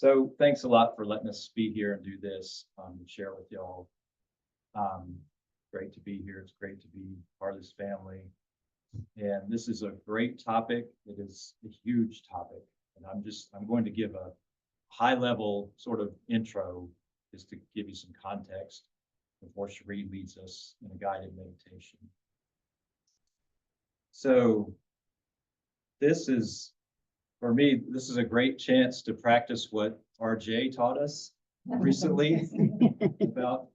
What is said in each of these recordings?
So thanks a lot for letting us be here and do this, and share with y'all. Great to be here. It's great to be part of this family. And this is a great topic. It is a huge topic. And I'm going to give a high level sort of intro just to give you some context before Sheree leads us in a guided meditation. So this is, for me, this is a great chance to practice what RJ taught us recently about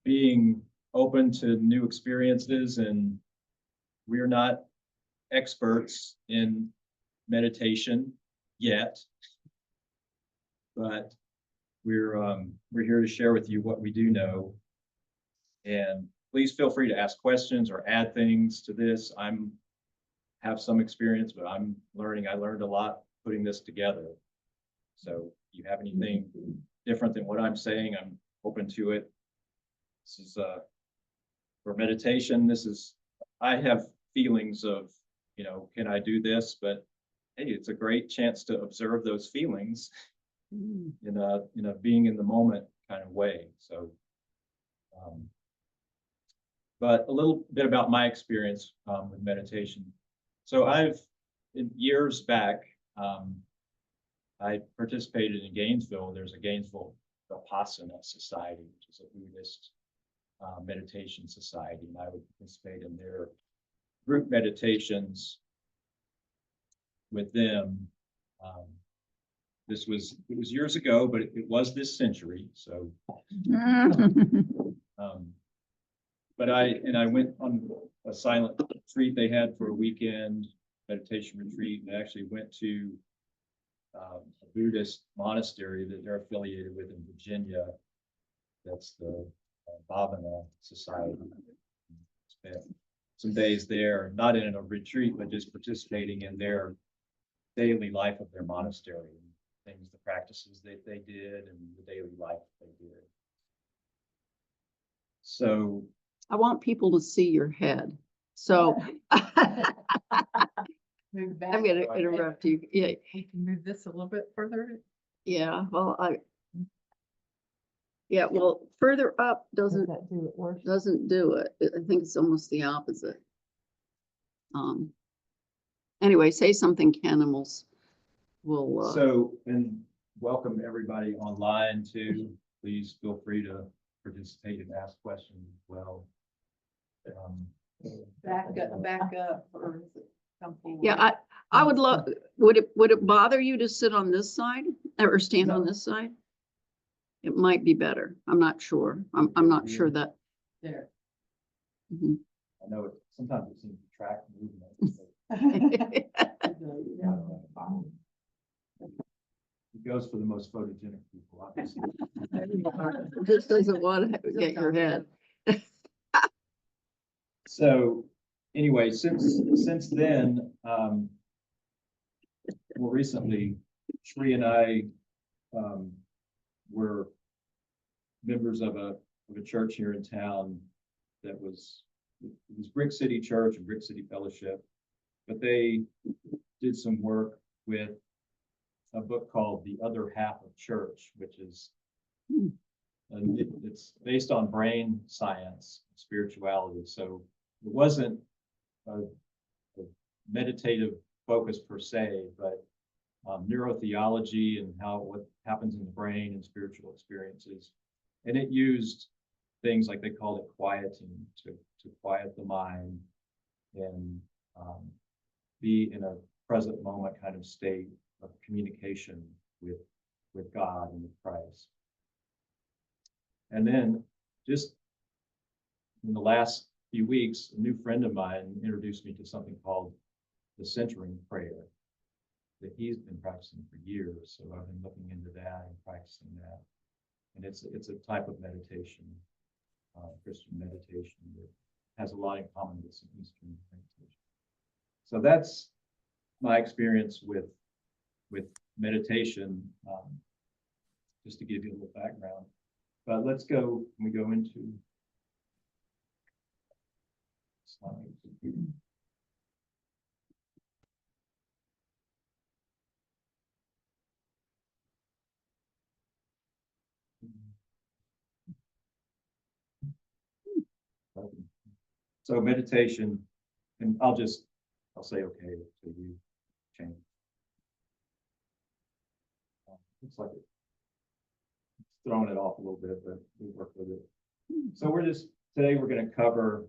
being open to new experiences. And we're not experts in meditation yet, but we're here to share with you what we do know. And please feel free to ask questions or add things to this. Have some experience, but I'm learning. I learned a lot putting this together. So if you have anything different than what I'm saying, I'm open to it. This is for meditation. I have feelings of, can I do this? But hey, it's a great chance to observe those feelings in a being in the moment kind of way. So, but a little bit about my experience with meditation. So years back, I participated in Gainesville. There's a Gainesville Vipassana Society, which is a Buddhist meditation society, and I would participate in their group meditations with them. It was years ago, but it was this century. So, but I went on a silent retreat they had for a weekend meditation retreat, and I actually went to a Buddhist monastery that they're affiliated with in Virginia. That's the Bhavana Society. Spent some days there, not in a retreat, but just participating in their daily life of their monastery, things, the practices that they did, and the daily life they did. So I want people to see your head. So I'm going to interrupt you. Yeah. We can move this a little bit further. Yeah. Well, well, further up doesn't do it worse? do it. I think it's almost the opposite. Anyway, say something, Ken, and we'll So, and welcome everybody online too. Please feel free to participate and ask questions as well. Back up, or is it something? yeah, I would love, would it bother you to sit on this side or stand on this side? It might be better. I'm not sure. I'm not sure that. There. Mhm. I know sometimes it seems to track movement. It goes for the most photogenic people, obviously. This doesn't want to get your head. So anyway, since then, more recently, Sheree and I were members of a church here in town that was Brick City Church and Brick City Fellowship, but they did some work with a book called The Other Half of Church, which is it's based on brain science, spirituality. So it wasn't a meditative focus per se, but neurotheology and what happens in the brain and spiritual experiences. And it used things like they called it quieting to quiet the mind and be in a present moment kind of state of communication with God and with Christ. And then just in the last few weeks, a new friend of mine introduced me to something called the centering prayer that he's been practicing for years. So I've been looking into that and practicing that. And it's a type of meditation, Christian meditation that has a lot in common with some Eastern meditation. So that's my experience with meditation, just to give you a little background. But let's go, we go into slides. So meditation, and I'll say okay to you change. Looks like it's throwing it off a little bit, but we work with it. So today we're going to cover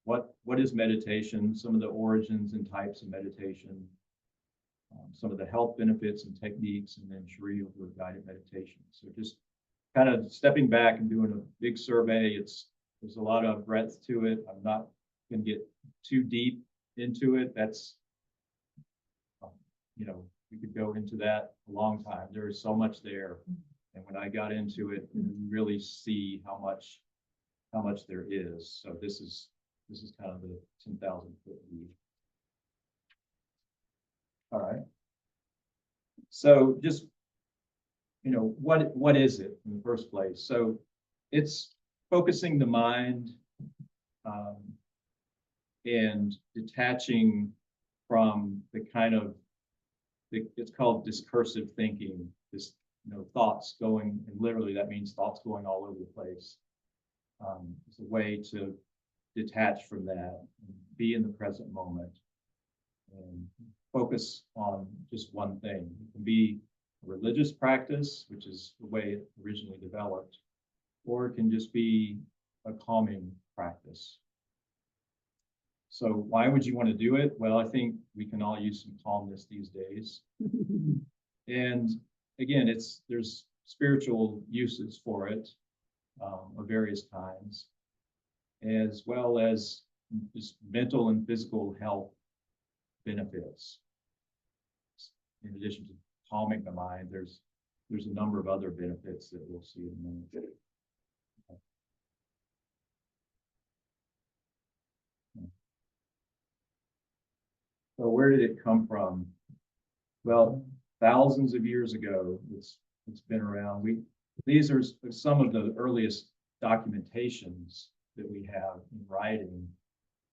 what is meditation, some of the origins and types of meditation, some of the health benefits and techniques, and then Sheree will do a guided meditation. So just kind of stepping back and doing a big survey. There's a lot of breadth to it. I'm not going to get too deep into it. That's, we could go into that a long time. There is so much there. And when I got into it, you really see how much there is. So this is kind of the 10,000-foot view. All right. So just, what is it in the first place? So it's focusing the mind and detaching from the kind of, it's called discursive thinking, this, thoughts going, and literally that means thoughts going all over the place. It's a way to detach from that, and be in the present moment, and focus on just one thing. It can be a religious practice, which is the way it originally developed, or it can just be a calming practice. So why would you want to do it? Well, I think we can all use some calmness these days. And again, there's spiritual uses for it of various kinds, as well as just mental and physical health benefits. In addition to calming the mind, there's a number of other benefits that we'll see in a minute. So where did it come from? Well, thousands of years ago, it's been around. These are some of the earliest documentations that we have in writing,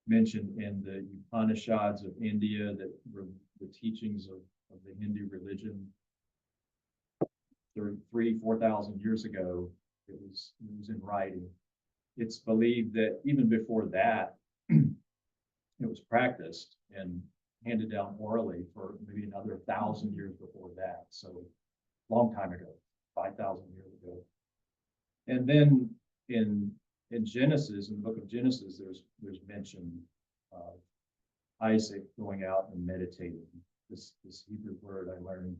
mentioned in the Upanishads of India, that were the teachings of the Hindu religion. 3,000-4,000 years ago, it was in writing. It's believed that even before that, it was practiced and handed down orally for maybe another 1,000 years before that. So long time ago, 5,000 years ago. And then in Genesis, in the book of Genesis, there's mention of Isaac going out and meditating. This Hebrew word I learned,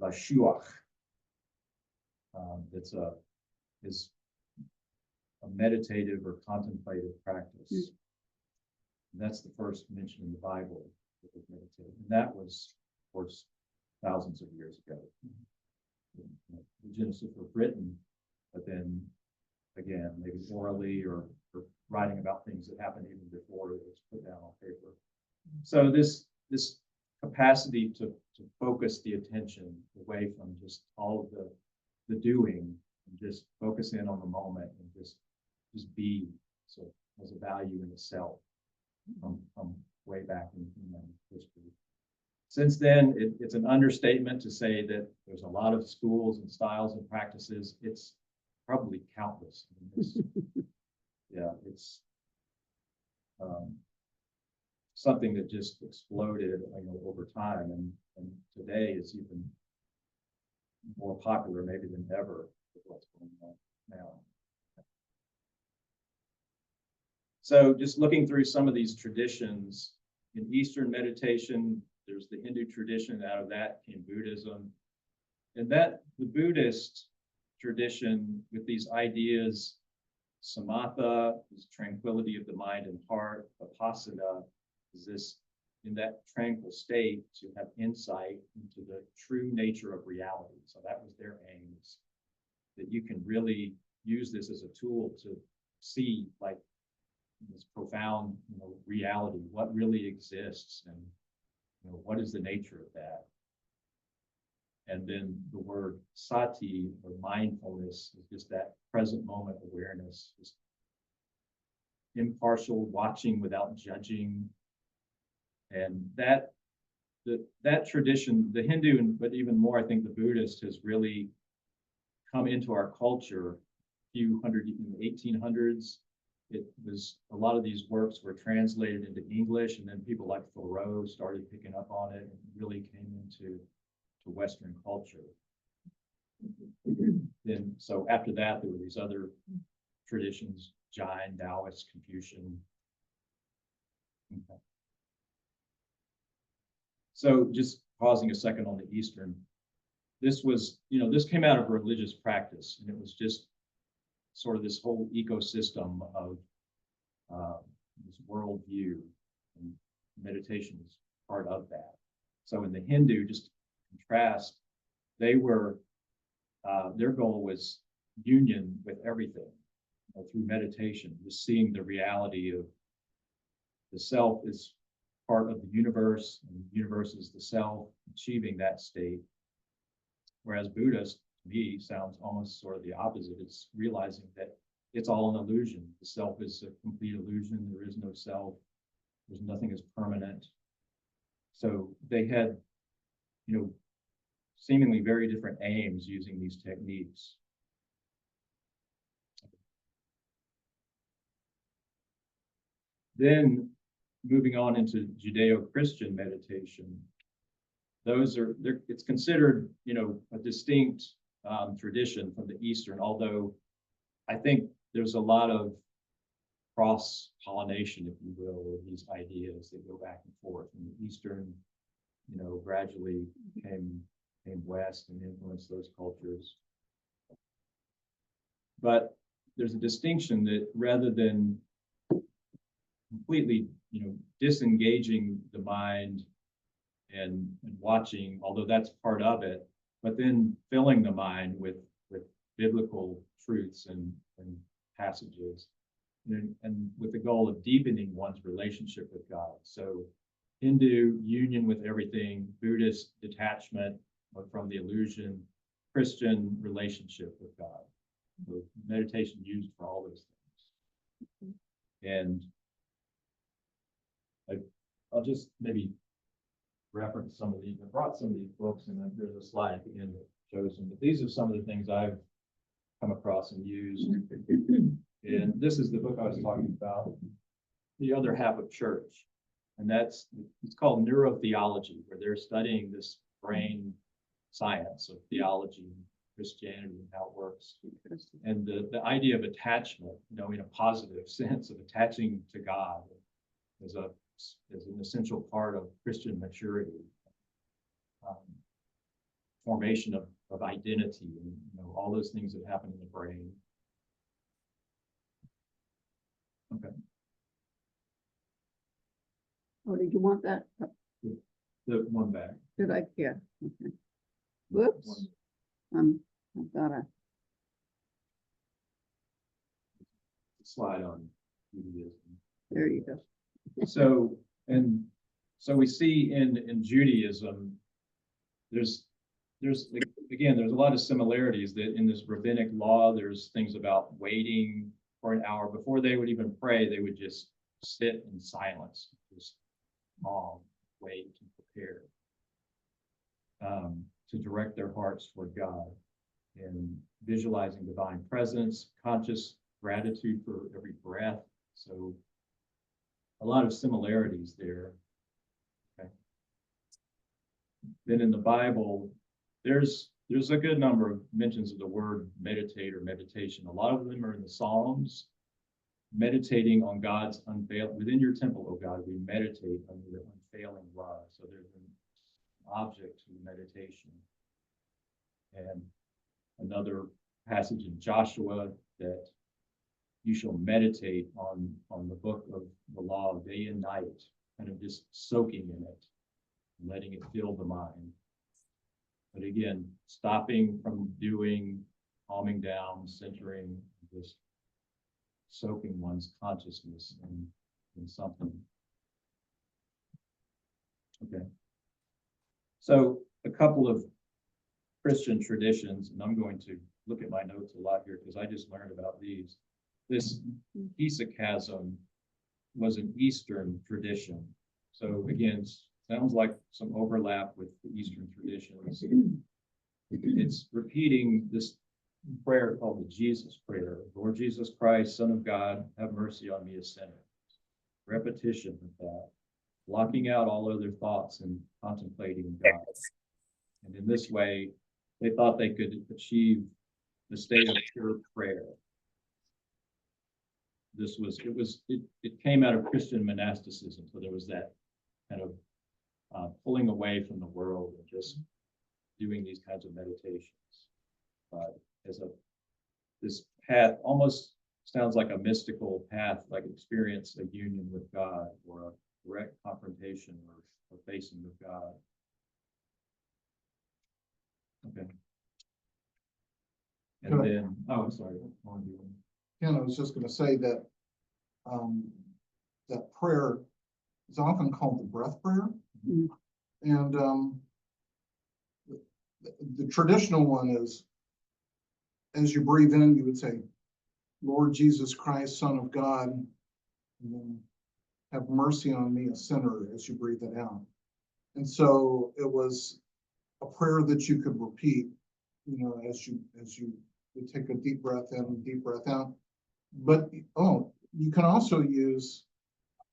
lashuach. Is a meditative or contemplative practice. And that's the first mention in the Bible of meditative. And that was, of course, thousands of years ago. The Genesis was written, but then again, maybe orally or writing about things that happened even before it was put down on paper. So this capacity to focus the attention away from just all of the doing, and just focus in on the moment and just be, so has a value in itself from way back in human history. Since then, it's an understatement to say that there's a lot of schools and styles and practices. It's probably countless. It's something that just exploded, over time, and today is even more popular maybe than ever with what's going on now. So just looking through some of these traditions, in Eastern meditation, there's the Hindu tradition. Out of that came Buddhism. And that the Buddhist tradition with these ideas, samatha is tranquility of the mind and heart, vipassana is this, in that tranquil state, to have insight into the true nature of reality. So that was their aims, that you can really use this as a tool to see, like, this profound, reality, what really exists, and what is the nature of that. And then the word sati, or mindfulness, is just that present moment awareness, just impartial watching without judging. And that tradition, the Hindu, but even more, I think the Buddhist, has really come into our culture a few hundred, in the 1800s. it was, a lot of these works were translated into English, and then people like Thoreau started picking up on it and really came into Western culture. Then, so after that, there were these other traditions, Jain, Taoist, Confucian. Okay. So just pausing a second on the Eastern, this was, this came out of religious practice, and it was just sort of this whole ecosystem of this worldview, and meditation is part of that. So in the Hindu, just to contrast, they were, their goal was union with everything, through meditation, just seeing the reality of the self is part of the universe, and the universe is the self, achieving that state. Whereas Buddhist, to me, sounds almost sort of the opposite. It's realizing that it's all an illusion. The self is a complete illusion. There is no self. There's nothing is permanent. So they had, seemingly very different aims using these techniques. Then moving on into Judeo-Christian meditation, it's considered, a distinct tradition from the Eastern, although I think there's a lot of cross-pollination, if you will, of these ideas that go back and forth. And the Eastern, gradually came west and influenced those cultures. But there's a distinction that rather than completely, disengaging the mind and watching, although that's part of it, but then filling the mind with biblical truths and passages, and with the goal of deepening one's relationship with God. So Hindu, union with everything; Buddhist, detachment from the illusion; Christian, relationship with God. So meditation used for all those things. And I'll just maybe reference some of these. I brought some of these books, and then there's a slide at the end that shows them. But these are some of the things I've come across and used. And this is the book I was talking about, The Other Half of Church. And it's called Neurotheology, where they're studying this brain science of theology and Christianity and how it works. And the idea of attachment, in a positive sense of attaching to God is an essential part of Christian maturity, formation of identity, and all those things that happen in the brain. Okay. Oh, did you want that? The one back. Did I? Yeah. Okay. Whoops. I've got a. Slide on Judaism. There you go. So we see in Judaism, there's again, there's a lot of similarities that in this rabbinic law, there's things about waiting for an hour before they would even pray. They would just sit in silence, just calm, wait, and prepare to direct their hearts toward God, and visualizing divine presence, conscious gratitude for every breath. So a lot of similarities there. Okay. Then in the Bible, there's a good number of mentions of the word meditate or meditation. A lot of them are in the Psalms, meditating on God's unfailing. Within your temple, O God, we meditate on your unfailing love. So there's an object to meditation. And another passage in Joshua that you shall meditate on the book of the law day and night, kind of just soaking in it, letting it fill the mind. But again, stopping from doing, calming down, centering, just soaking one's consciousness in something. Okay. So a couple of Christian traditions, and I'm going to look at my notes a lot here because I just learned about these. This hesychasm was an Eastern tradition. So again, sounds like some overlap with the Eastern traditions. It's repeating this prayer called the Jesus prayer. Lord Jesus Christ, Son of God, have mercy on me, a sinner. Repetition of that, blocking out all other thoughts and contemplating God. And in this way, they thought they could achieve the state of pure prayer. It came out of Christian monasticism. So there was that kind of pulling away from the world and just doing these kinds of meditations. But this path almost sounds like a mystical path, like experience a union with God or a direct confrontation or facing with God. Okay. And then, oh, I'm sorry. Ken, I was just going to say that that prayer is often called the breath prayer. Mhm. And the traditional one is, as you breathe in, you would say, Lord Jesus Christ, Son of God, and then have mercy on me, a sinner, as you breathe it out. And so it was a prayer that you could repeat, as you would take a deep breath in, deep breath out. But you can also use,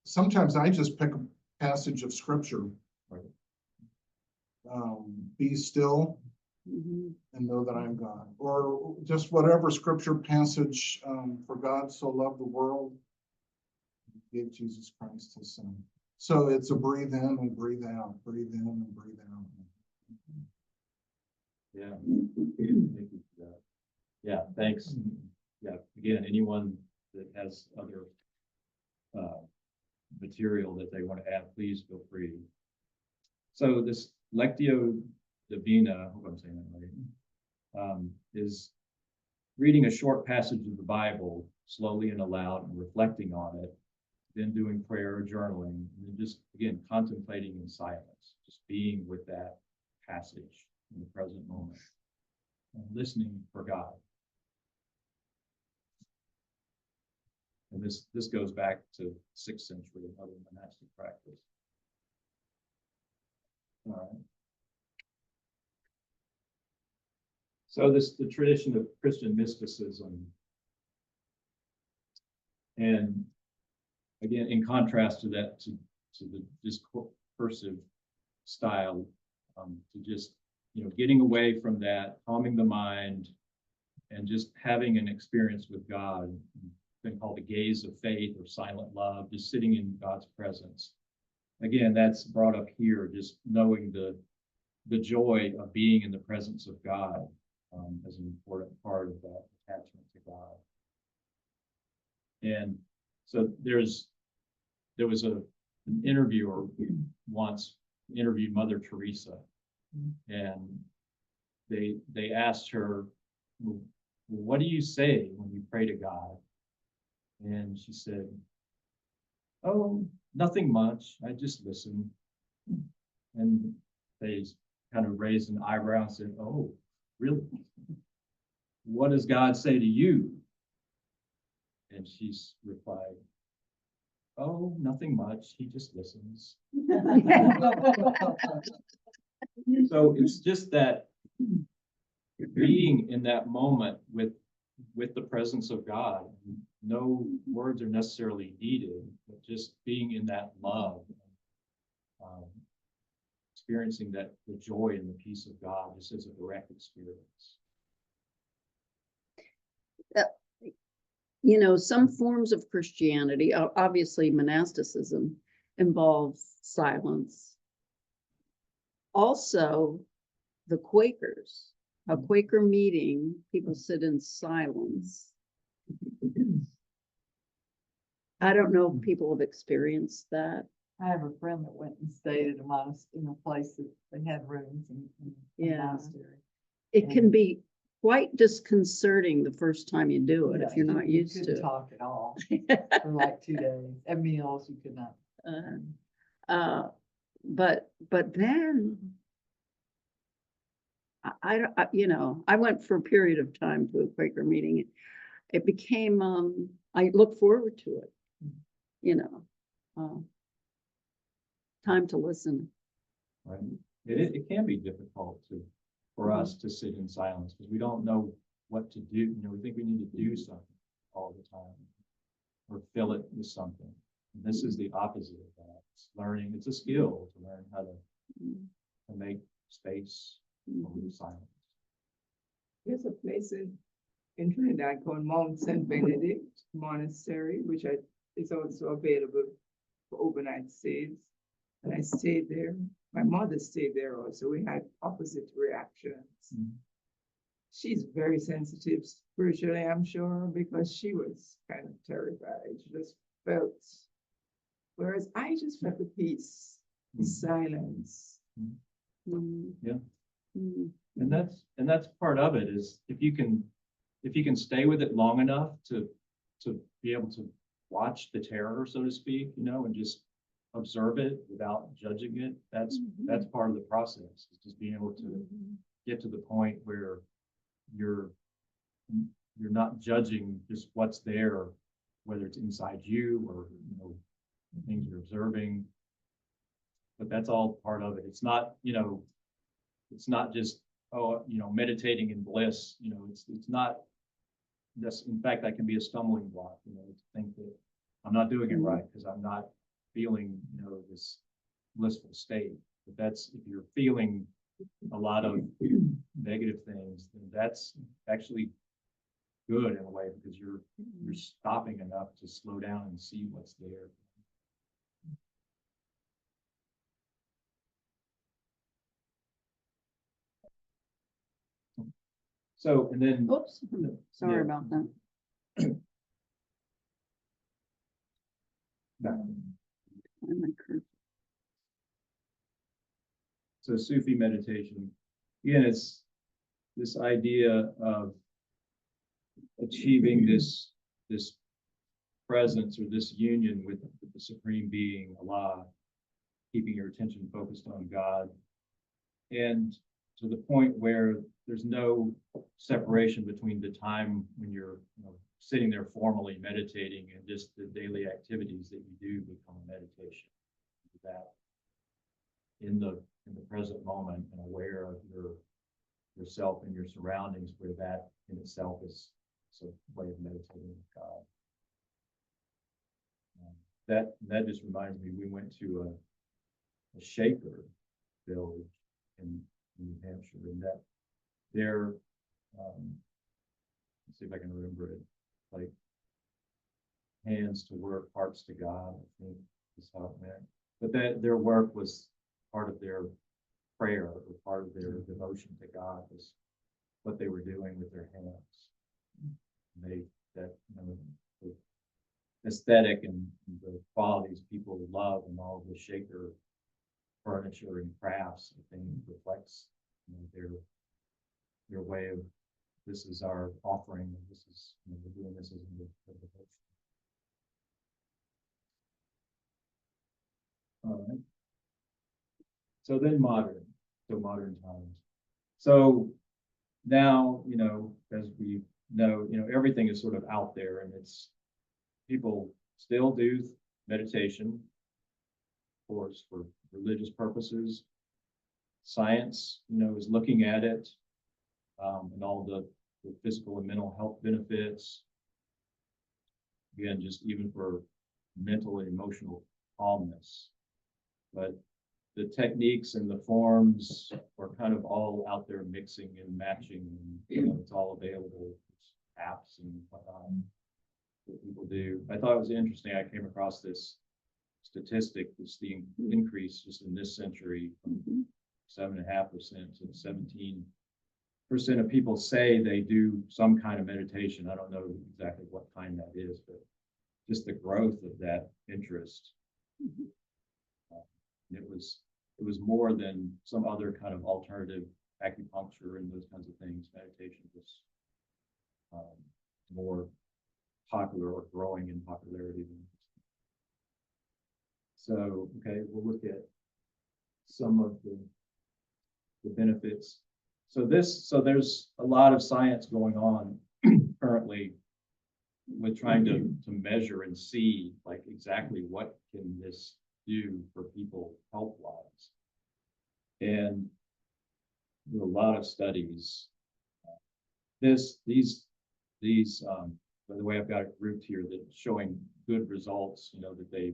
sometimes I just pick a passage of scripture. Right. Be still Mhm. and know that I'm God, or just whatever scripture passage. For God so loved the world, he gave Jesus Christ his son. So it's a breathe in and breathe out, breathe in and breathe out. Yeah. Thank you for that. Yeah, thanks. Yeah, again, anyone that has other material that they want to add, please feel free. So this Lectio Divina, I hope I'm saying that right, is reading a short passage of the Bible slowly and aloud and reflecting on it, then doing prayer or journaling, and then just, again, contemplating in silence, just being with that passage in the present moment and listening for God. And this goes back to 6th century and other monastic practice. All right. So the tradition of Christian mysticism, and again, in contrast to that, to the discursive style, to just, getting away from that, calming the mind, and just having an experience with God, been called the gaze of faith or silent love, just sitting in God's presence. Again, that's brought up here, just knowing the joy of being in the presence of God as an important part of that attachment to God. And so there was an interviewer once interviewed Mother Teresa, and they asked her, well, what do you say when you pray to God? And she said, oh, nothing much. I just listen. And they kind of raised an eyebrow and said, oh, really? What does God say to you? And she replied, oh, nothing much. He just listens. So it's just that being in that moment with the presence of God. No words are necessarily needed, but just being in that love, experiencing that the joy and the peace of God just as a direct experience. Some forms of Christianity, obviously monasticism, involves silence. Also, the Quakers, a Quaker meeting, people sit in silence. I don't know if people have experienced that. I have a friend that went and stayed at a monastery, in a place that they had rooms in a Yeah. monastery. It can be quite disconcerting the first time you do it if you're not used You to couldn't it. talk at all for like 2 days. At meals, you could not. But then I went for a period of time to a Quaker meeting. It became, I look forward to it, time to listen. Right? It can be difficult for us to sit in silence because we don't know what to do. You know, we think we need to do something all the time or fill it with something. And this is the opposite of that. It's learning. It's a skill to learn how to make space for silence. There's a place in Trinidad called Mount St. Benedict Monastery, which is also available for overnight stays. And I stayed there. My mother stayed there also. We had opposite reactions. Mhm. She's very sensitive spiritually, I'm sure, because she was kind of terrified. She just felt, whereas I just felt the peace, the silence. Yeah. And that's part of it is if you can stay with it long enough to be able to watch the terror, so to speak, you know, and just observe it without judging it, that's part of the process, is just being able to get to the point where you're not judging just what's there, whether it's inside you or, you know, the things you're observing. But that's all part of it. It's not, you know, it's not just, oh, you know, meditating in bliss, you know, it's not, that's, in fact, that can be a stumbling block, you know, to think that I'm not doing it right because I'm not feeling, you know, this blissful state. But that's, if you're feeling a lot of negative things, then that's actually good in a way, because you're stopping enough to slow down and see what's there. So, and then, Oops, sorry Yeah. about that. Find my cursor. so Sufi meditation, again, it's this idea of achieving this presence or this union with the supreme being, Allah, keeping your attention focused on God, and to the point where there's no separation between the time when you're, you know, sitting there formally meditating and just the daily activities that you do become a meditation. That in the present moment and aware of yourself and your surroundings, where that in itself is a way of meditating with God. That just reminds me, we went to a Shaker village in New Hampshire, and that their let's see if I can remember it, like hands to work, hearts to God, I think is how it went. But that their work was part of their prayer, or part of their devotion to God, was what they were doing with their hands. And that, you know, the aesthetic and the qualities people love and all the Shaker furniture and crafts, I think reflects, you know, their way of, this is our offering, and this is, you know, we're doing this as a devotion. All right. So then modern times. So now, you know, as we know, you know, everything is sort of out there, and it's, people still do meditation, of course, for religious purposes. Science, you know, is looking at it, and all the physical and mental health benefits. Again, just even for mental and emotional calmness. But the techniques and the forms are kind of all out there mixing and matching, and, you know, it's all available. There's apps and whatnot that people do. I thought it was interesting. I came across this statistic, this the increase just in this century from 7.5% to 17% of people say they do some kind of meditation. I don't know exactly what kind that is, but just the growth of that interest. It was more than some other kind of alternative acupuncture and those kinds of things. Meditation was more popular or growing in popularity than. So, okay, we'll look at some of the benefits. So there's a lot of science going on currently with trying to measure and see, like, exactly what can this do for people health-wise. And there are a lot of studies by the way, I've got it grouped here that's showing good results, you know, that they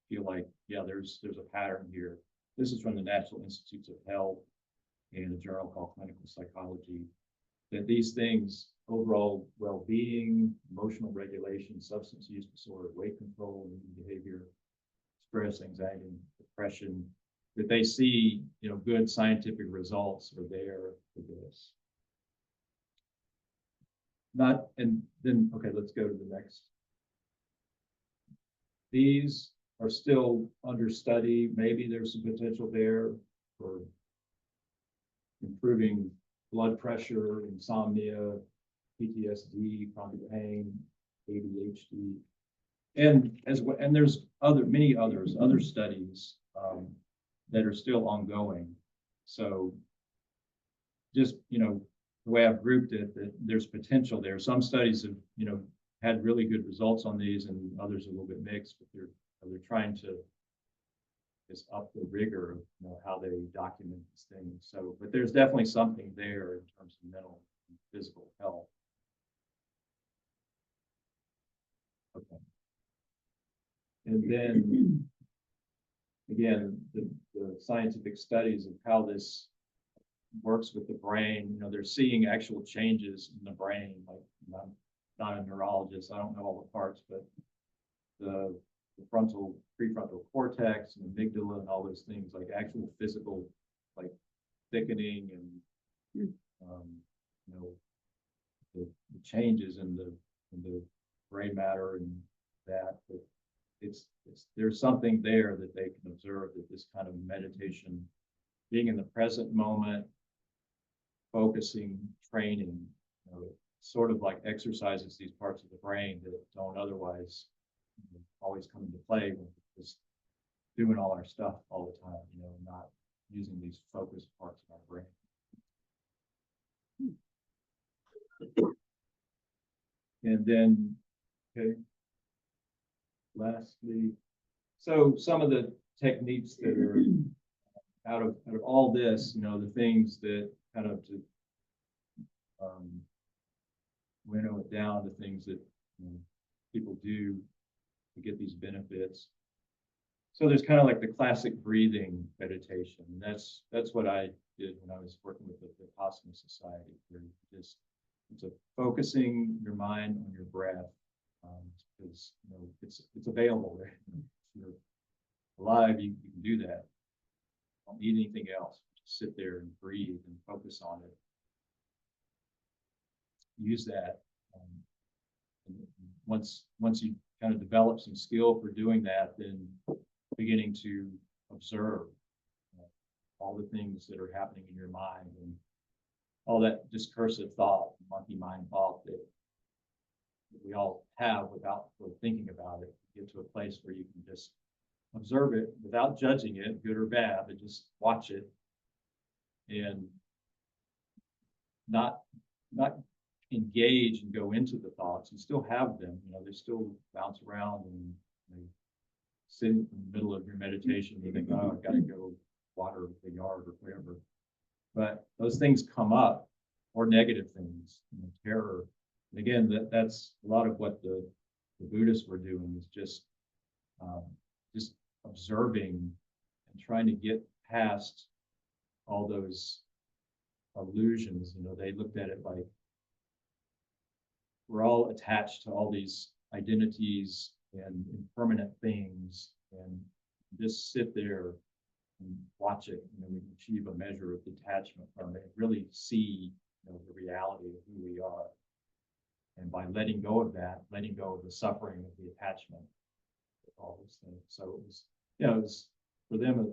feel like, yeah, there's a pattern here. This is from the National Institutes of Health and a journal called Clinical Psychology, that these things, overall well-being, emotional regulation, substance use disorder, weight control, and behavior, stress, anxiety, depression, that they see, you know, good scientific results are there for this. Not, and then, okay, let's go to the next. These are still under study. Maybe there's some potential there for improving blood pressure, insomnia, PTSD, chronic pain, ADHD, and as well. And there's many other studies that are still ongoing. So, just, you know, the way I've grouped it, that there's potential there. Some studies have, you know, had really good results on these, and others are a little bit mixed. But they're trying to just up the rigor of, you know, how they document these things. So, but there's definitely something there in terms of mental and physical health. Okay. And then again, the scientific studies of how this works with the brain, you know, they're seeing actual changes in the brain. Like, I'm not a neurologist, I don't know all the parts, but the prefrontal cortex and amygdala and all those things, like actual physical, like thickening and you know, the changes in the gray matter and that, but there's something there that they can observe, that this kind of meditation, being in the present moment, focusing, training, you know, sort of like exercises these parts of the brain that don't otherwise, you know, always come into play when we're just doing all our stuff all the time, you know, not using these focused parts of our brain. And then, okay, lastly, so some of the techniques that are out of all this, you know, the things that kind of to winnow it down to things that, you know, people do to get these benefits. So there's kind of like the classic breathing meditation. And that's what I did when I was working with the Vipassana Society. It's a focusing your mind on your breath, because, you know, it's available there. If you're alive, you can do that. Don't need anything else. Just sit there and breathe and focus on it. Use that. And once you kind of develop some skill for doing that, then beginning to observe all the things that are happening in your mind and all that discursive thought, monkey mind thought that we all have without really thinking about it. Get to a place where you can just observe it without judging it, good or bad, but just watch it and not engage and go into the thoughts. You still have them, you know, they still bounce around, and they sit in the middle of your meditation. You think, oh, I've got to go water the yard or whatever. But those things come up, or negative things, you know, terror. And again, that's a lot of what the Buddhists were doing, is just observing and trying to get past all those illusions. You know, they looked at it like we're all attached to all these identities and impermanent things, and just sit there and watch it, and then we can achieve a measure of detachment from it, really see, you know, the reality of who we are. And by letting go of that, letting go of the suffering of the attachment, all those things. So it was, you know, it's, for them,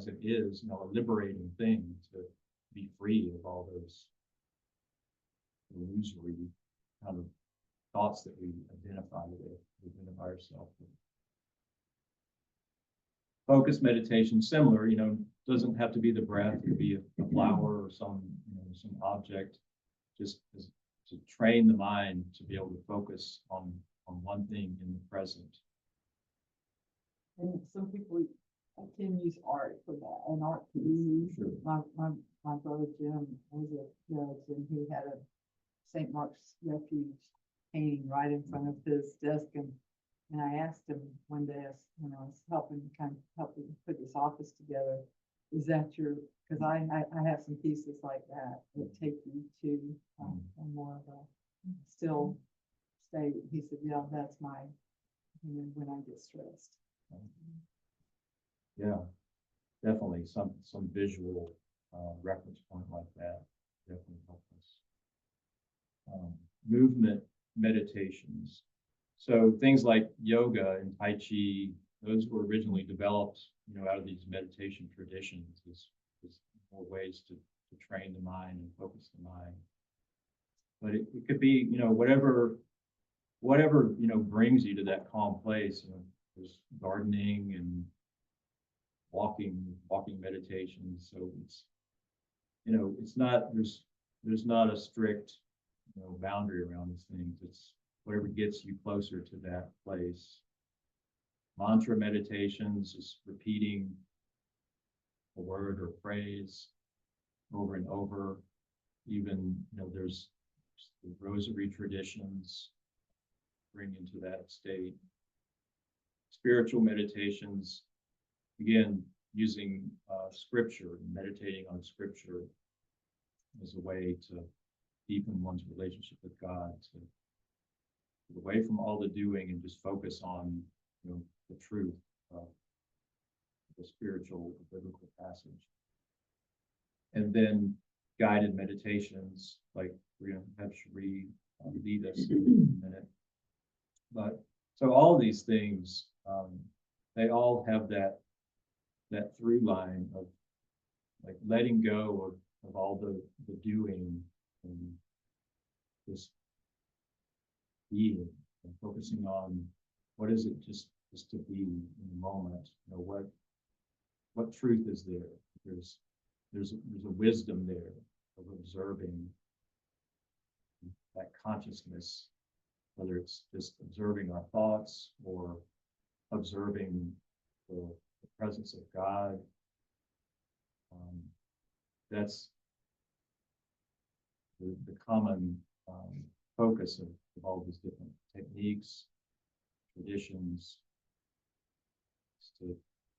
it is, you know, a liberating thing to be free of all those illusory kind of thoughts that we identify ourselves with. Focused meditation, similar, you know, doesn't have to be the breath, it could be a flower or some, you know, some object, just to train the mind to be able to focus on one thing in the present. And some people can use art for that, an art piece. Mhm. Sure. My brother Jim was a judge and he had a St. Mark's Refuge painting right in front of his desk and I asked him one day, when I was helping put this office together, is that your, because I have some pieces like that take you to a more of a still state. He said, yeah, that's my, when I get stressed. Yeah, definitely some visual reference point like that definitely help us. Movement meditations. So things like yoga and Tai Chi, those were originally developed, out of these meditation traditions as more ways to train the mind and focus the mind. But it could be, whatever, brings you to that calm place. There's gardening and walking meditations. So it's not, there's not a strict, boundary around these things. It's whatever gets you closer to that place. Mantra meditations is repeating a word or phrase over and over. Even, there's the rosary traditions bring into that state. Spiritual meditations, again, using scripture, meditating on scripture as a way to deepen one's relationship with God, to get away from all the doing and just focus on, the truth of the spiritual, biblical passage. And then guided meditations, like we're going to have Sheree lead us in a minute. But so all these things, they all have that through line of like letting go of all the doing and just being and focusing on what is it just to be in the moment. What truth is there? There's a wisdom there of observing that consciousness, whether it's just observing our thoughts or observing the presence of God. That's the common focus of all these different techniques, traditions, is to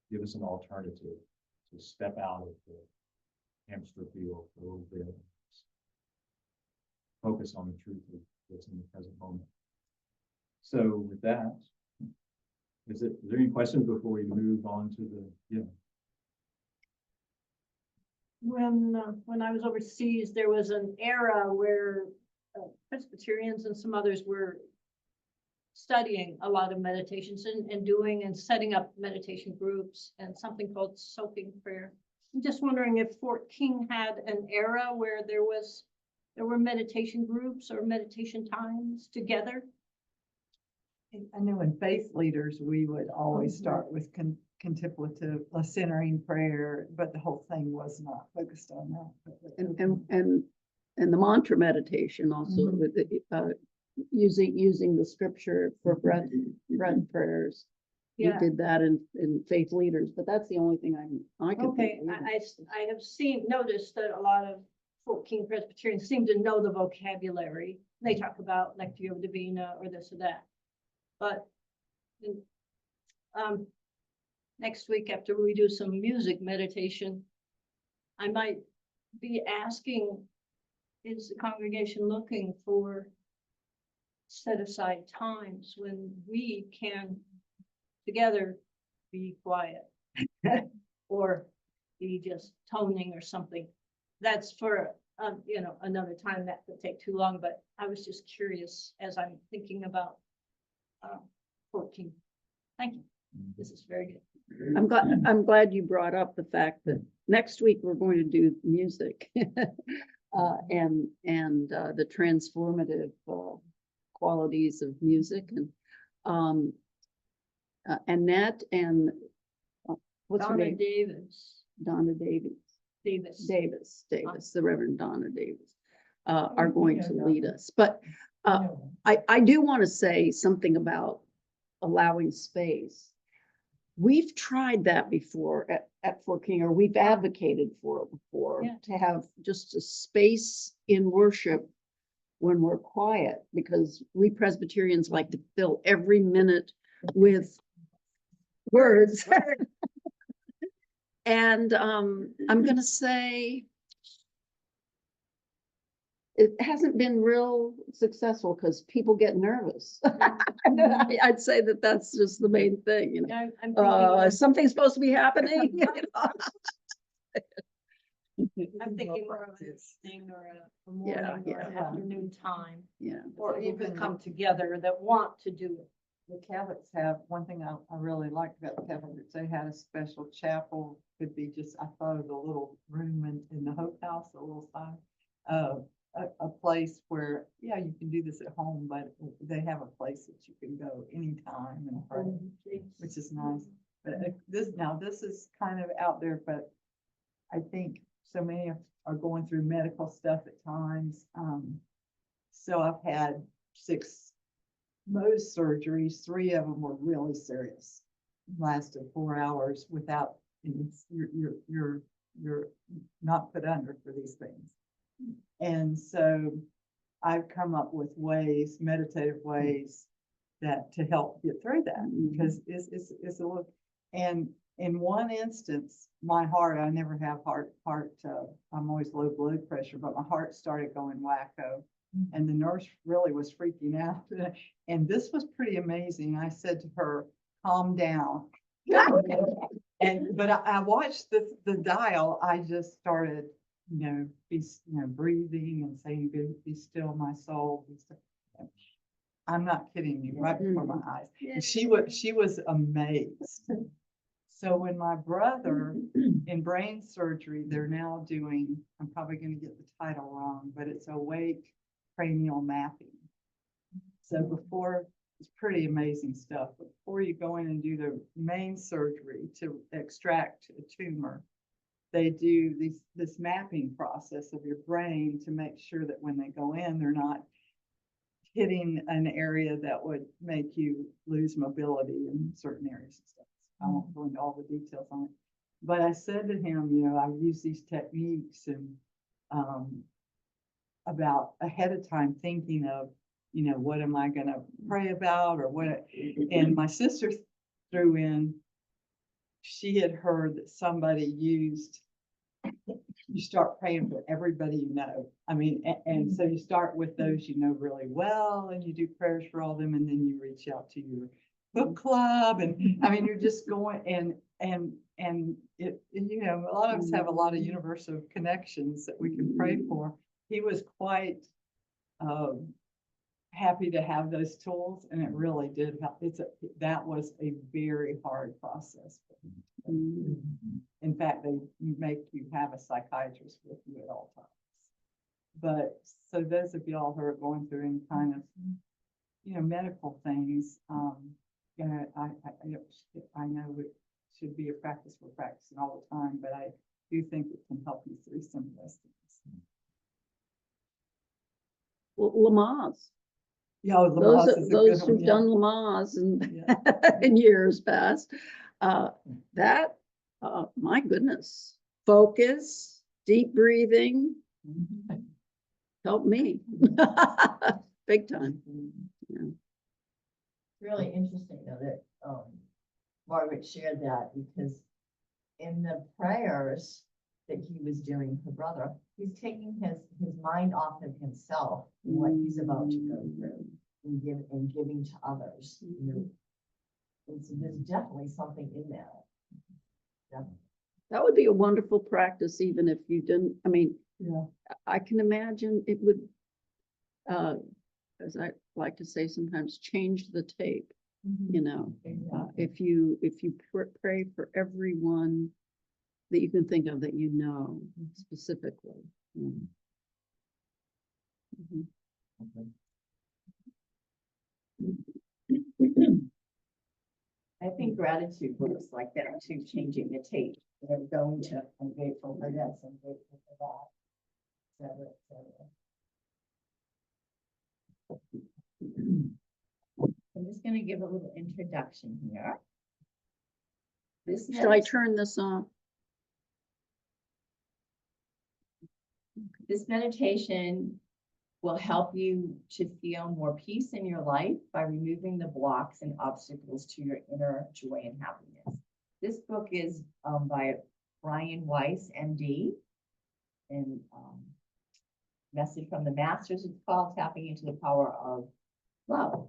give us an alternative, to step out of the hamster wheel for a little bit, focus on the truth of what's in the present moment. So with that, is there any questions before we move on to the, When I was overseas, there was an era where Presbyterians and some others were studying a lot of meditations and doing and setting up meditation groups and something called soaking prayer. I'm just wondering if Fort King had an era where there were meditation groups or meditation times together. I know in faith leaders, we would always start with contemplative, centering prayer, but the whole thing was not focused on that. And the mantra meditation also, Mhm. with using the scripture for breath prayers. You Yeah. did that in faith leaders, but that's the only thing I can Okay, think of. I have noticed that a lot of Fort King Presbyterians seem to know the vocabulary. They talk about Lectio Divina or this or that. But next week, after we do some music meditation, I might be asking, is the congregation looking for set aside times when we can together be quiet or be just toning or something? That's for another time. That could take too long, but I was just curious as I'm thinking about 14. Thank you. This is very good. I'm glad you brought up the fact that next week we're going to do music and the transformative qualities of music, and Annette and what's her Donna name? Davis. Donna Davis, the Reverend Donna Davis, are going to lead us. But I do want to say something about allowing space. we've tried that before at Fort King, or we've advocated for it before, Yeah. to have just a space in worship when we're quiet, because we Presbyterians like to fill every minute with words. And I'm gonna say it hasn't been real successful because people get nervous. I'd say that that's just the main thing, you know. Yeah, I'm thinking, Is something supposed to be happening? You know? I'm thinking more of a thing or a morning or an yeah. afternoon time, Yeah. or even Even come together that want to do it. The Catholics have, one thing I really liked about the Catholics, they had a special chapel, could be just, I thought of the little room in the Hope House, a little side. A place where, yeah, you can do this at home, but they have a place that you can go anytime and pray, which is nice. But this is kind of out there, but I think so many are going through medical stuff at times. So I've had 6 Mohs surgeries, 3 of them were really serious. Lasted 4 hours without, and you're not put under for these things. And so I've come up with ways, meditative ways that to help get through that, because it's a little, and in one instance, my heart, I never have heart, I'm always low blood pressure, but my heart started going wacko. And the nurse really was freaking out. And this was pretty amazing. I said to her, calm down. But I watched the dial. I just started, breathing and saying, be still, my soul. Be still. I'm not kidding you, right before my eyes. And she was amazed. So when my brother in brain surgery, they're now doing, I'm probably going to get the title wrong, but it's awake cranial mapping. So before, it's pretty amazing stuff. Before you go in and do the main surgery to extract a tumor, they do this mapping process of your brain to make sure that when they go in, they're not hitting an area that would make you lose mobility in certain areas and stuff. I won't go into all the details on it. But I said to him, I use these techniques and about ahead of time thinking of, what am I going to pray about or what? And my sister threw in, she had heard that somebody used, you start praying for everybody you know. I mean, and so you start with those you know really well, and you do prayers for all of them, and then you reach out to your book club, and I mean, you're just going and it, a lot of us have a lot of universal connections that we can pray for. He was quite happy to have those tools, and it really did help. That was a very hard process. In fact, they make you have a psychiatrist with you at all times. But so those of y'all who are going through any kind of, medical things, I know it should be a practice we're practicing all the time, but I do think it can help you through some of those things. Well, Lamaze. Yeah, Lamaze is a Those good who've one, yeah. done Lamaze in years past, my goodness, focus, deep breathing, help me, big time. Yeah. Really interesting though that Margaret shared that, because in the prayers that he was doing for brother, he's taking his mind off of himself and what he's about to go through and giving to others. And so there's definitely something in that. Yeah. That would be a wonderful practice, even if you didn't, I mean, Yeah. I can imagine it would, as I like to say sometimes, change the tape, if you pray for everyone that you can think of that specifically. Mhm. I think gratitude works like that too, changing the tape. They're going to, I'm grateful for this, I'm grateful for that, et cetera, et cetera. I'm just going to give a little introduction here. This Should I medit- turn this on? This meditation will help you to feel more peace in your life by removing the blocks and obstacles to your inner joy and happiness. This book is by Brian Weiss, MD, and Message from the Masters. It's called Tapping into the Power of Love.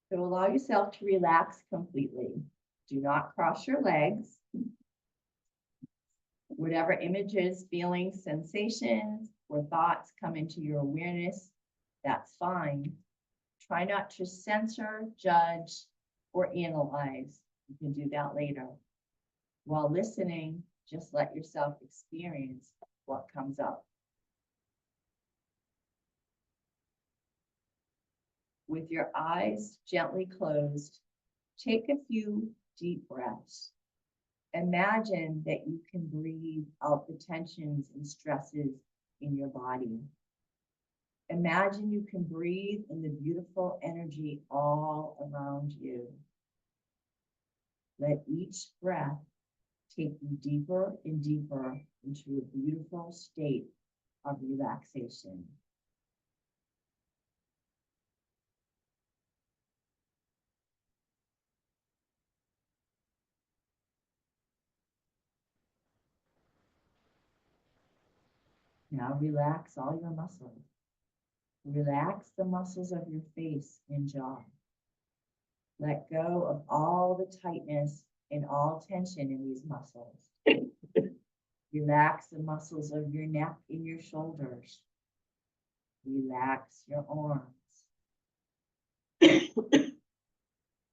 So allow yourself to relax completely. Do not cross your legs. Whatever images, feelings, sensations, or thoughts come into your awareness, that's fine. Try not to censor, judge, or analyze. You can do that later. While listening, just let yourself experience what comes up. With your eyes gently closed, take a few deep breaths. Imagine that you can breathe out the tensions and stresses in your body. Imagine you can breathe in the beautiful energy all around you. Let each breath take you deeper and deeper into a beautiful state of relaxation. Now relax all your muscles. Relax the muscles of your face and jaw. Let go of all the tightness and all tension in these muscles. Relax the muscles of your neck and your shoulders. Relax your arms.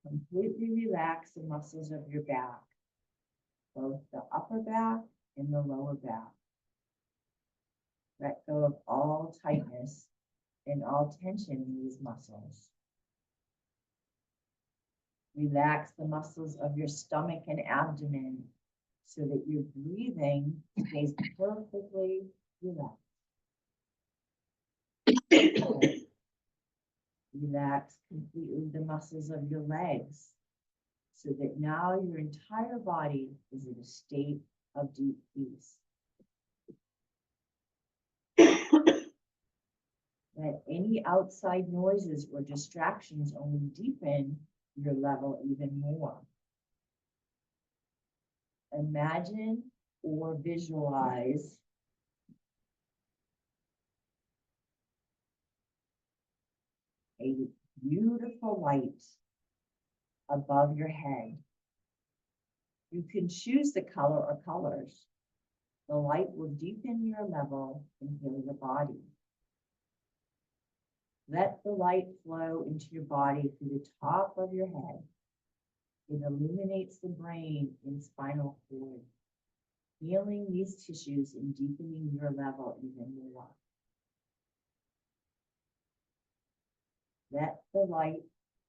Completely relax the muscles of your back, both the upper back and the lower back. Let go of all tightness and all tension in these muscles. Relax the muscles of your stomach and abdomen so that your breathing stays perfectly relaxed. Relax completely the muscles of your legs so that now your entire body is in a state of deep peace. Let any outside noises or distractions only deepen your level even more. Imagine or visualize a beautiful light above your head. You can choose the color or colors. The light will deepen your level and heal your body. Let the light flow into your body through the top of your head. It illuminates the brain and spinal cord, healing these tissues and deepening your level even more. Let the light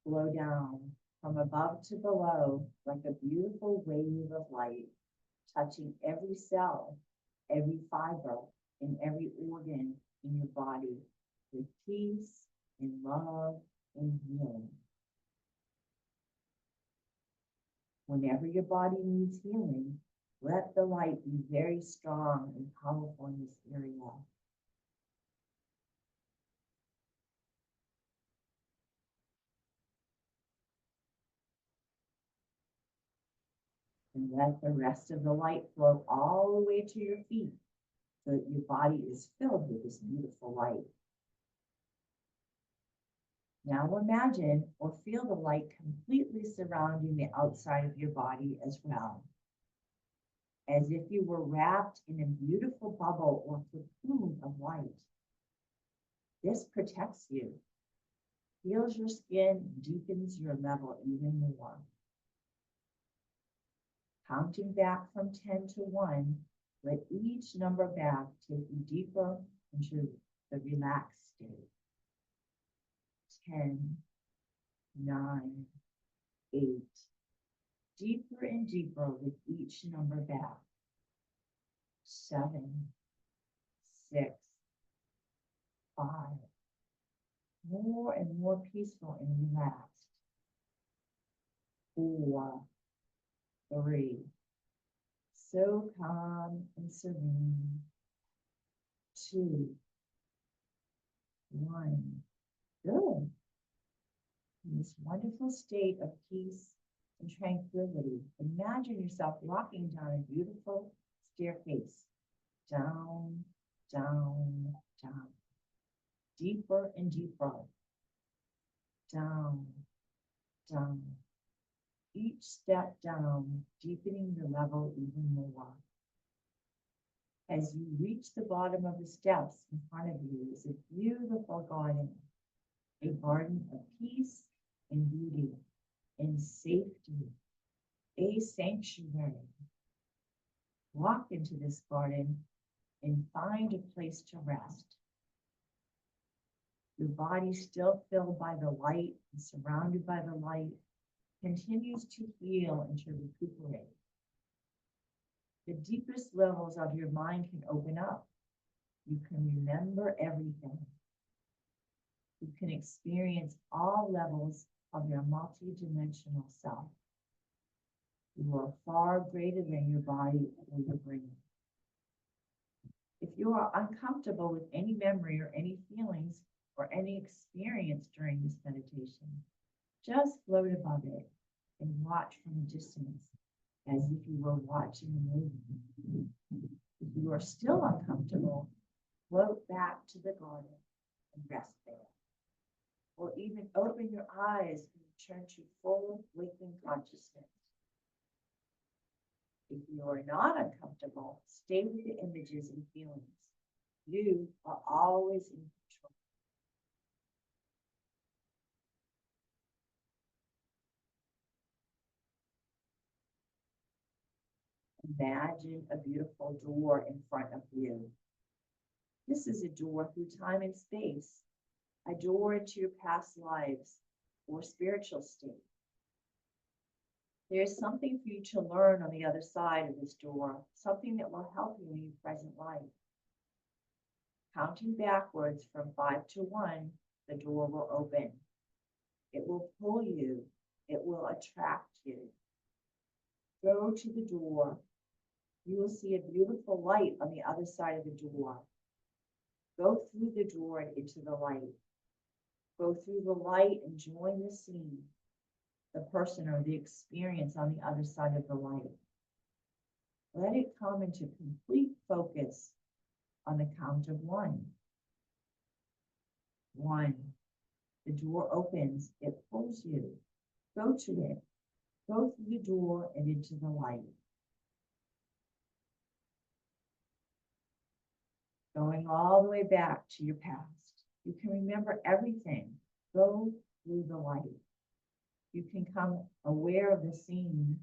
flow down from above to below like a beautiful wave of light, touching every cell, every fiber, and every organ in your body with peace and love and healing. Whenever your body needs healing, let the light be very strong and powerful in this area. And let the rest of the light flow all the way to your feet so that your body is filled with this beautiful light. Now imagine or feel the light completely surrounding the outside of your body as well, as if you were wrapped in a beautiful bubble or cocoon of light. This protects you, heals your skin, deepens your level even more. Counting back from 10 to 1, let each number back take you deeper into the relaxed state. 10, 9, 8. Deeper and deeper with each number back. 7, 6, 5. More and more peaceful and relaxed. 4, 3. So calm and serene. 2, 1. Good. In this wonderful state of peace and tranquility, imagine yourself walking down a beautiful staircase. Down, down, down. Deeper and deeper. Down, down. Each step down, deepening the level even more. As you reach the bottom of the steps in front of you is a beautiful garden. A garden of peace and beauty and safety. A sanctuary. Walk into this garden and find a place to rest. Your body still filled by the light and surrounded by the light continues to heal and to recuperate. The deepest levels of your mind can open up. You can remember everything. You can experience all levels of your multidimensional self. You are far greater than your body or your brain. If you are uncomfortable with any memory or any feelings or any experience during this meditation, just float above it and watch from a distance as if you were watching a movie. If you are still uncomfortable, float back to the garden and rest there. Or even open your eyes and return to full waking consciousness. If you are not uncomfortable, stay with the images and feelings. You are always in control. Imagine a beautiful door in front of you. This is a door through time and space, a door into your past lives or spiritual state. There's something for you to learn on the other side of this door, something that will help you in your present life. Counting backwards from 5 to 1, the door will open. It will pull you. It will attract you. Go to the door. You will see a beautiful light on the other side of the door. Go through the door and into the light. Go through the light and join the scene, the person or the experience on the other side of the light. Let it come into complete focus on the count of 1. 1. The door opens. It pulls you. Go to it. Go through the door and into the light. Going all the way back to your past. You can remember everything. Go through the light. You can come aware of the scene,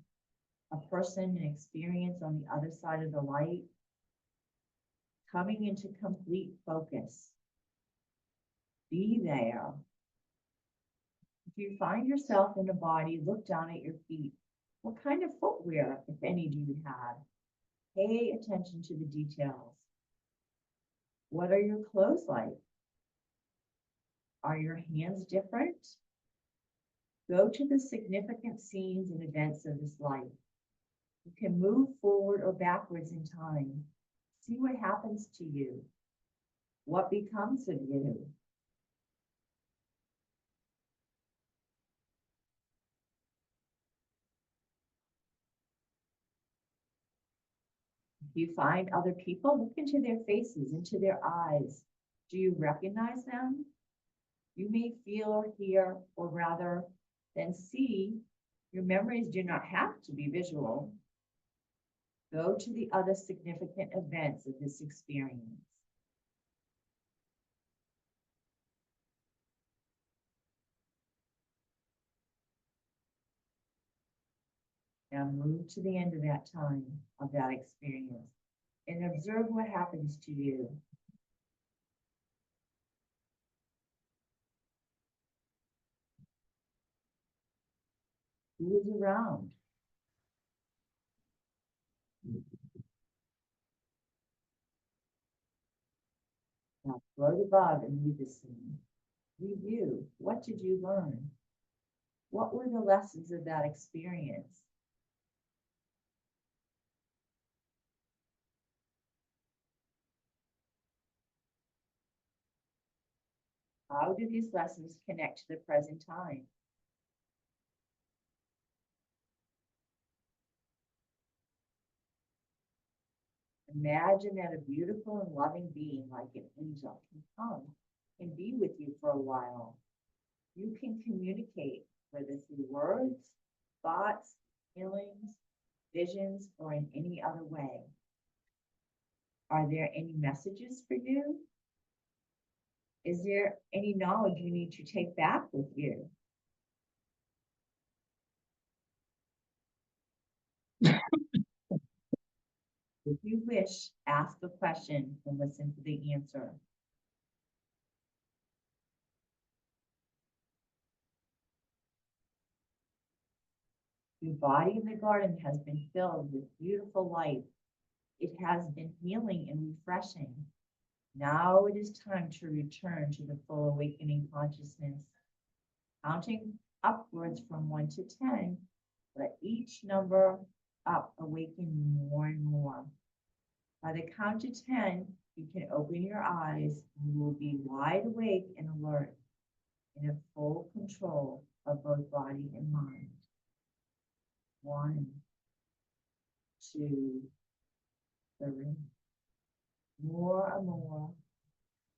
a person, an experience on the other side of the light, coming into complete focus. Be there. If you find yourself in a body, look down at your feet. What kind of footwear, if any, do you have? Pay attention to the details. What are your clothes like? Are your hands different? Go to the significant scenes and events of this life. You can move forward or backwards in time. See what happens to you. What becomes of you. If you find other people, look into their faces, into their eyes. Do you recognize them? You may feel or hear, or rather than see. Your memories do not have to be visual. Go to the other significant events of this experience. Now move to the end of that time, of that experience, and observe what happens to you. Who is around? Float above and leave the scene. Review. What did you learn? What were the lessons of that experience? How do these lessons connect to the present time? Imagine that a beautiful and loving being like an angel can come and be with you for a while. You can communicate, whether through words, thoughts, feelings, visions, or in any other way. Are there any messages for you? Is there any knowledge you need to take back with you? If you wish, ask a question and listen to the answer. Your body in the garden has been filled with beautiful light. It has been healing and refreshing. Now it is time to return to the full awakening consciousness. Counting upwards from 1 to 10, let each number up awaken more and more. By the count of 10, you can open your eyes and you will be wide awake and alert, in a full control of both body and mind. 1, 2, 3. More and more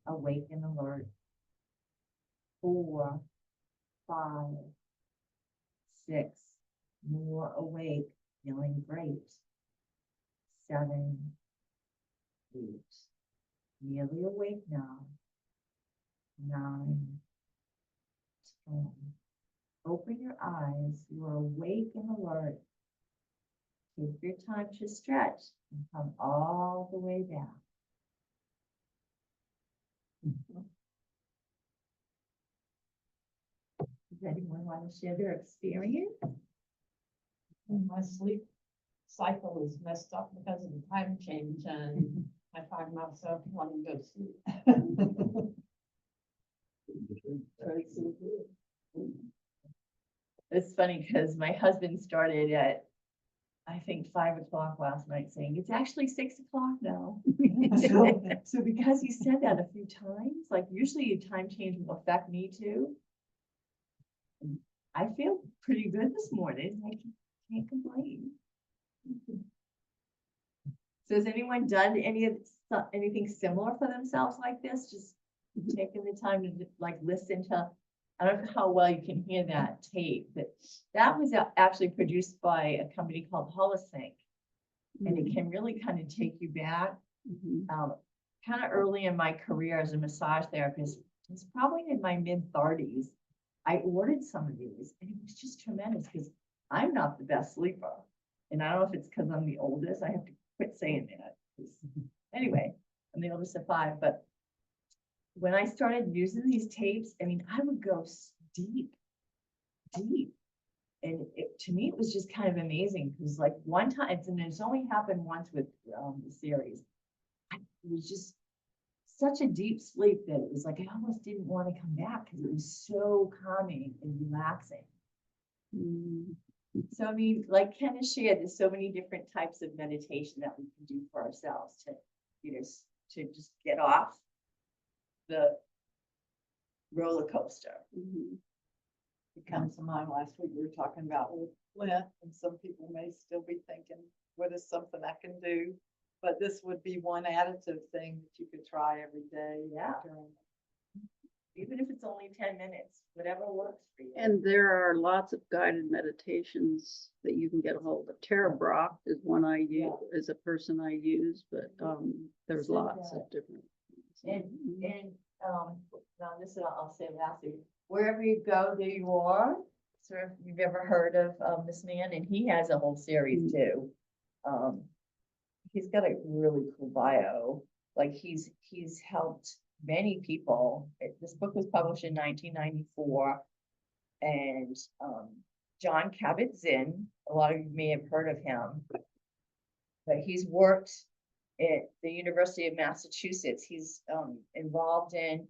awake and alert. 4, 5, 6. More awake, feeling great. 7, 8. Nearly awake now. 9, 10. Open your eyes. You are awake and alert. Take your time to stretch and come all the way down. Does anyone want to share their experience? My sleep cycle is messed up because of the time change and I find myself wanting to go to sleep. It's funny because my husband started at, I think, 5 o'clock last night saying, it's actually 6 o'clock now. So because he said that a few times, like usually a time change will affect me too. I feel pretty good this morning. I can't complain. So has anyone done anything similar for themselves like this? Just taking the time to like listen to, I don't know how well you can hear that tape, but that was actually produced by a company called Holosync. And it can really kind of take you back. Kind of early in my career as a massage therapist, it's probably in my mid-30s. I ordered some of these and it was just tremendous because I'm not the best sleeper. And I don't know if it's because I'm the oldest. I have to quit saying that. Anyway, I'm the oldest of 5, but when I started using these tapes, I mean, I would go deep. And to me, it was just kind of amazing because like one time, and it's only happened once with the series, it was just such a deep sleep that it was like, I almost didn't want to come back because it was so calming and relaxing. So, I mean, like Ken has shared, there's so many different types of meditation that we can do for ourselves to, you know, to just get off the roller coaster. It comes to mind last week, we were talking about with Flint, and some people may still be thinking, what is something I can do? But this would be one additive thing that you could try every day. Yeah. Even if it's only 10 minutes, whatever works for you. And there are lots of guided meditations that you can get a hold of. Tara Brock is one I use, is a person I use, but there's lots of different. And now this is, I'll say lastly, wherever you go, there you are. So if you've ever heard of this man, and he has a whole series too. He's got a really cool bio. Like he's helped many people. This book was published in 1994, and John Kabat-Zinn, a lot of you may have heard of him, but he's worked at the University of Massachusetts. He's involved in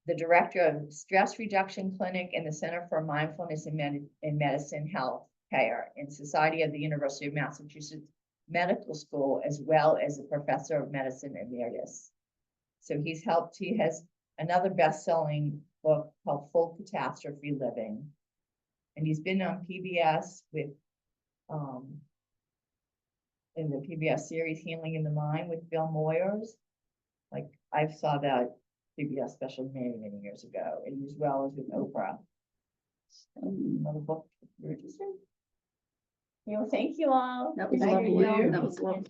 the director of Stress Reduction Clinic and the Center for Mindfulness in Medicine Health Care and Society of the University of Massachusetts Medical School, as well as a professor of medicine emeritus. So he has another best-selling book called Full Catastrophe Living. And he's been on PBS with, in the PBS series Healing in the Mind with Bill Moyers. Like, I saw that PBS special many, many years ago, and as well as with Oprah. Another book if you're interested. You know, thank you all. That was Thank lovely. you. That was lovely.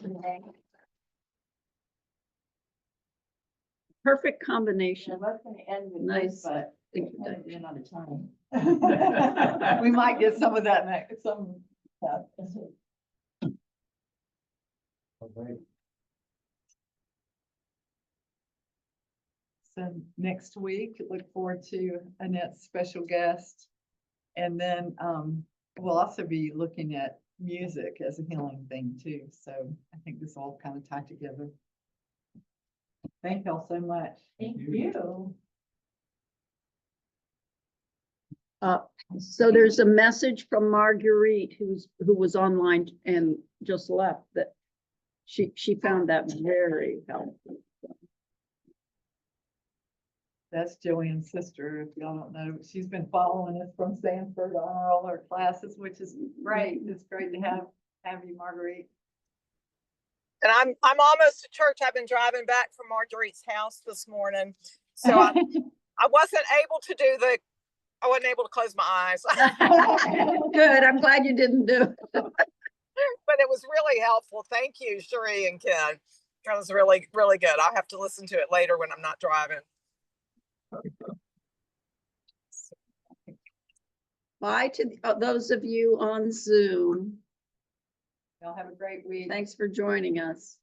Perfect I combination. was gonna end with Nice. this, but Thank I you. ran out of time. We might get some of that next, some. So next week, look forward to Annette's special guest. And then we'll also be looking at music as a healing thing too. So I think this all kind of tied together. Thank y'all so much. Thank you. So there's a message from Marguerite who was online and just left that she found that very helpful. That's Joanne's sister, if y'all don't know. She's been following us from Sanford on all our classes, which is great. It's great to have you, Marguerite. And I'm almost to church. I've been driving back from Marguerite's house this morning. So I wasn't able to I wasn't able to close my eyes. Good, I'm glad you didn't do it. But it was really helpful. Thank you, Sheree and Ken. That was really, really good. I'll have to listen to it later when I'm not driving. Bye to those of you on Zoom. Y'all have a great week. Thanks for joining us.